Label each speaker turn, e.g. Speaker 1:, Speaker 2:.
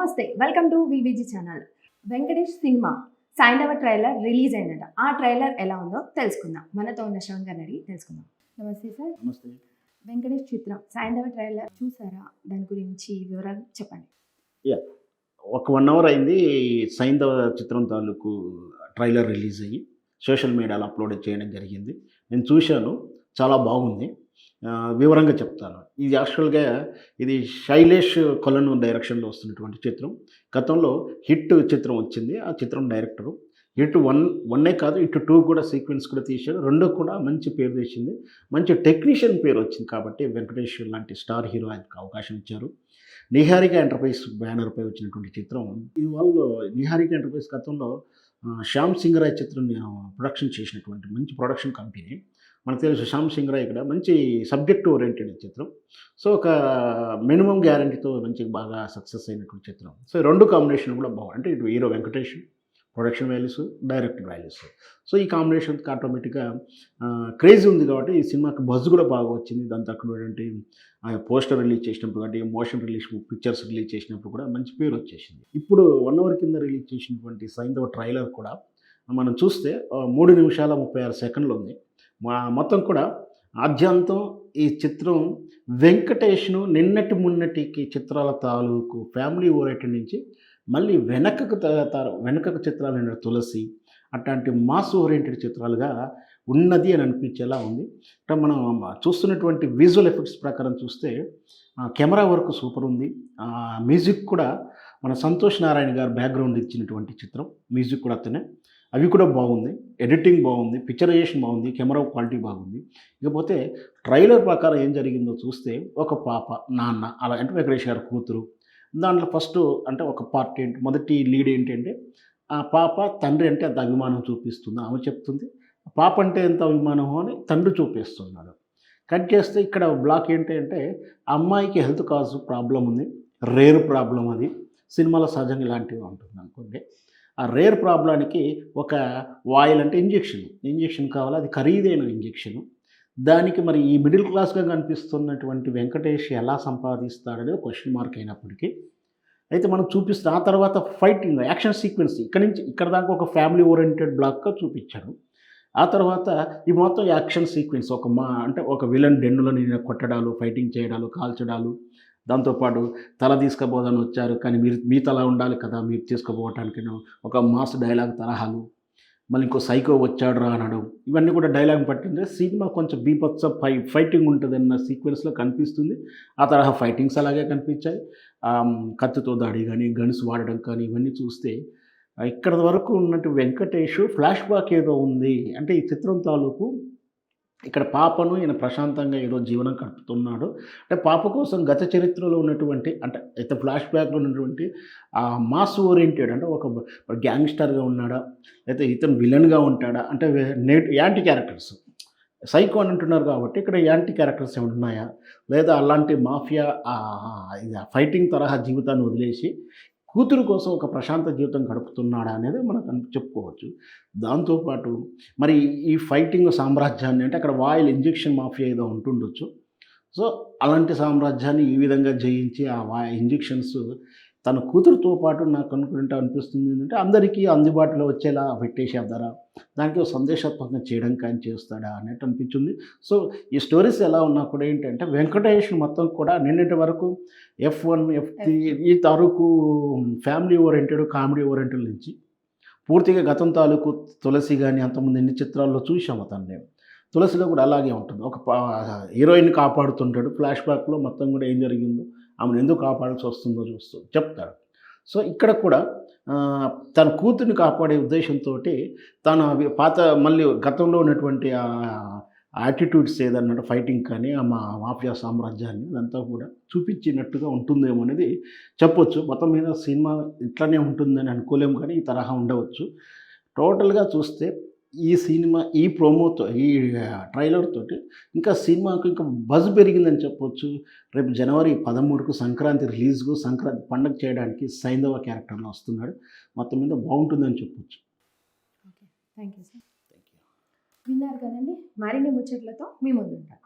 Speaker 1: నమస్తే, welcome to VBG channel. Venkatesh cinema Saindhav trailer release అయిందట. ఆ ట్రైలర్ ఎలా ఉందో తెలుసుకుందాం. మనతో ఉన్న శ్రవణ్ గారిని అడిగి తెలుసుకుందాం. నమస్తే సార్.
Speaker 2: నమస్తే.
Speaker 1: వెంకటేష్ చిత్రం సైంధవ ట్రైలర్ చూసారా? దాని గురించి వివరాలు చెప్పండి.
Speaker 2: యా ఒక 1 అవర్ అయింది సైంధవ చిత్రం తాలూకు ట్రైలర్ రిలీజ్ అయ్యి సోషల్ మీడియాలో అప్లోడ్ చేయడం జరిగింది. నేను చూశాను, చాలా బాగుంది. వివరంగా చెప్తాను. ఇది యాక్చువల్గా ఇది శైలేష్ కొలను డైరెక్షన్లో వస్తున్నటువంటి చిత్రం. గతంలో హిట్ చిత్రం వచ్చింది. ఆ చిత్రం డైరెక్టరు హిట్ 1 కాదు, హిట్ 2 కూడా సీక్వెన్స్ కూడా తీశాడు. 2 కూడా మంచి పేరు తెచ్చింది. మంచి టెక్నీషియన్ పేరు వచ్చింది కాబట్టి వెంకటేష్ లాంటి స్టార్ హీరో ఆయనకు అవకాశం ఇచ్చారు. నిహారిక ఎంటర్ప్రైజ్ బ్యానర్పై వచ్చినటువంటి చిత్రం. ఇది వాళ్ళు నిహారిక ఎంటర్ప్రైజ్ గతంలో శ్యామ్ సింగరాయ్ చిత్రం ప్రొడక్షన్ చేసినటువంటి మంచి ప్రొడక్షన్ కంపెనీ. మనకు తెలుసు శ్యామ్ సింగరాయ్ ఇక్కడ మంచి సబ్జెక్ట్ ఓరియంటెడ్ చిత్రం. సో ఒక మినిమం గ్యారంటీతో మంచి బాగా సక్సెస్ అయినటువంటి చిత్రం. సో 2 కాంబినేషన్ కూడా బాగుంది. అంటే ఇటు hero Venkatesh, production values, director values. So ఈ కాంబినేషన్కి ఆటోమేటిక్గా క్రేజ్ ఉంది కాబట్టి ఈ సినిమాకి బజ్ కూడా బాగా వచ్చింది. దాని తక్కువటువంటి పోస్టర్ రిలీజ్ చేసినప్పుడు కాబట్టి మోషన్ రిలీజ్ పిక్చర్స్ రిలీజ్ చేసినప్పుడు కూడా మంచి పేరు వచ్చేసింది. ఇప్పుడు 1 అవర్ కింద రిలీజ్ చేసినటువంటి సైంధవ ట్రైలర్ కూడా మనం చూస్తే 3 నిమిషాల 36 సెకండ్లు ఉంది. మొత్తం కూడా ఆద్యంతం ఈ చిత్రం వెంకటేష్ను నిన్నటి మున్నటికి చిత్రాల తాలూకు ఫ్యామిలీ ఓరియంటెడ్ నుంచి మళ్ళీ వెనకకు చిత్రాలు తులసి అట్లాంటి మాస్ ఓరియంటెడ్ చిత్రాలుగా ఉన్నది అని అనిపించేలా ఉంది. అంటే మనం చూస్తున్నటువంటి విజువల్ ఎఫెక్ట్స్ ప్రకారం చూస్తే కెమెరా వర్క్ సూపర్ ఉంది. మ్యూజిక్ కూడా మన సంతోష్ నారాయణ గారు బ్యాక్గ్రౌండ్ ఇచ్చినటువంటి చిత్రం. మ్యూజిక్ కూడా అతనే, అవి కూడా బాగుంది. ఎడిటింగ్ బాగుంది, పిక్చరైజేషన్ బాగుంది, కెమెరా క్వాలిటీ బాగుంది. ఇకపోతే ట్రైలర్ ప్రకారం ఏం జరిగిందో చూస్తే ఒక పాప, నాన్న అలా అంటే వెంకటేష్ గారి కూతురు. దాంట్లో ఫస్ట్ అంటే ఒక పార్ట్ ఏంటి, మొదటి లీడ్ ఏంటంటే ఆ పాప తండ్రి అంటే అంత అభిమానం చూపిస్తుంది. ఆమె చెప్తుంది పాప అంటే ఎంత అభిమానమో అని తండ్రి చూపిస్తున్నాడు. కట్ చేస్తే ఇక్కడ బ్లాక్ ఏంటంటే అమ్మాయికి హెల్త్ కాజ్ ప్రాబ్లం ఉంది, రేర్ ప్రాబ్లం. అది సినిమాలో సహజంగా ఇలాంటివి ఉంటుంది అనుకోండి. ఆ రేర్ ప్రాబ్లానికి ఒక వాయిల్ అంటే ఇంజెక్షన్ కావాలి. అది ఖరీదైన ఇంజెక్షను. దానికి మరి ఈ మిడిల్ క్లాస్గా కనిపిస్తున్నటువంటి వెంకటేష్ ఎలా సంపాదిస్తాడనేది క్వశ్చన్ మార్క్ అయినప్పటికీ అయితే మనం చూపిస్తాం. ఆ తర్వాత ఫైటింగ్ యాక్షన్ సీక్వెన్స్ ఇక్కడ దాకా ఒక ఫ్యామిలీ ఓరియంటెడ్ బ్లాక్గా చూపించాడు. ఆ తర్వాత ఈ మొత్తం యాక్షన్ సీక్వెన్స్ అంటే ఒక విలన్ డెన్నులో కొట్టడాలు, ఫైటింగ్ చేయడాలు, కాల్చడాలు, దాంతోపాటు తల తీసుకుపోదని వచ్చారు కానీ మీ తల ఉండాలి కదా మీరు తీసుకుపోవటానికి ఒక మాస్ డైలాగ్ తరహాలు, మళ్ళీ ఇంకో సైకో వచ్చాడు రా అనడం, ఇవన్నీ కూడా డైలాగ్ పట్టింది. సినిమా కొంచెం బీభత్స ఫైటింగ్ ఉంటుందన్న సీక్వెన్స్లో కనిపిస్తుంది. ఆ తరహా ఫైటింగ్స్ అలాగే కనిపించాయి. కత్తితో దాడి కానీ, గన్స్ వాడడం కానీ ఇవన్నీ చూస్తే ఇక్కడ వరకు ఉన్నట్టు వెంకటేష్ ఫ్లాష్ బ్యాక్ ఏదో ఉంది. అంటే ఈ చిత్రం తాలూకు ఇక్కడ పాపను ఈయన ప్రశాంతంగా ఏదో జీవనం గడుపుతున్నాడు. అంటే పాప కోసం గత చరిత్రలో ఉన్నటువంటి అంటే అయితే ఫ్లాష్ బ్యాక్లో ఉన్నటువంటి మాస్ ఓరియంటెడ్ అంటే ఒక గ్యాంగ్స్టర్గా ఉన్నాడా, అయితే ఇతను విలన్గా ఉంటాడా, అంటే యాంటీ క్యారెక్టర్స్ సైకో అని అంటున్నారు కాబట్టి ఇక్కడ యాంటీ క్యారెక్టర్స్ ఏమైనా ఉన్నాయా, లేదా అలాంటి మాఫియా ఫైటింగ్ తరహా జీవితాన్ని వదిలేసి కూతురు కోసం ఒక ప్రశాంత జీవితం గడుపుతున్నాడా అనేది మనం చెప్పుకోవచ్చు. దాంతోపాటు మరి ఈ ఫైటింగ్ సామ్రాజ్యాన్ని అంటే అక్కడ వాయిల్ ఇంజెక్షన్ మాఫియా ఏదో ఉంటుండొచ్చు. సో అలాంటి సామ్రాజ్యాన్ని ఈ విధంగా జయించి ఆ ఇంజెక్షన్స్ తన కూతురుతో పాటు నాకు అనుకుంటే అనిపిస్తుంది ఏంటంటే అందరికీ అందుబాటులో వచ్చేలా పెట్టేసేద్దారా, దానికి ఒక సందేశాత్మకంగా చేయడం కానీ చేస్తాడా అన్నట్టు అనిపించింది. సో ఈ స్టోరీస్ ఎలా ఉన్నా కూడా ఏంటంటే వెంకటేష్ మొత్తం కూడా నిన్నటి వరకు F1, F3 ఈ తాలూకు ఫ్యామిలీ ఓరియంటెడ్, కామెడీ ఓరియంటెడ్ నుంచి పూర్తిగా గతం తాలూకు తులసి కానీ అంతకుముందు ఎన్ని చిత్రాల్లో చూసాము అతన్ని. తులసిలో కూడా అలాగే ఉంటుంది. ఒక హీరోయిన్ కాపాడుతుంటాడు. ఫ్లాష్ బ్యాక్లో మొత్తం కూడా ఏం జరిగిందో, ఆమెను ఎందుకు కాపాడాల్సి వస్తుందో చెప్తాడు. సో ఇక్కడ కూడా తన కూతుర్ని కాపాడే ఉద్దేశంతో తన మళ్ళీ గతంలో ఉన్నటువంటి యాటిట్యూడ్స్ ఏదన్నట్టు ఫైటింగ్ కానీ మాఫియా సామ్రాజ్యాన్ని అదంతా కూడా చూపించినట్టుగా ఉంటుందేమో అనేది చెప్పొచ్చు. మొత్తం మీద సినిమా ఇట్లనే ఉంటుందని అనుకోలేము కానీ ఈ తరహా ఉండవచ్చు. టోటల్గా చూస్తే ఈ సినిమా ఈ ప్రోమోతో ఈ ట్రైలర్ తోటి ఇంకా సినిమాకు ఇంకా బజ్ పెరిగిందని చెప్పొచ్చు. రేపు జనవరి 13కు సంక్రాంతి రిలీజ్కు సంక్రాంతి పండుగ చేయడానికి సైంధవ క్యారెక్టర్లో వస్తున్నాడు. మొత్తం మీద బాగుంటుందని చెప్పొచ్చు.
Speaker 1: Okay, thank you sir. విన్నారు కదండి, మరిన్ని ముచ్చట్లతో మీ ముందుంటారు.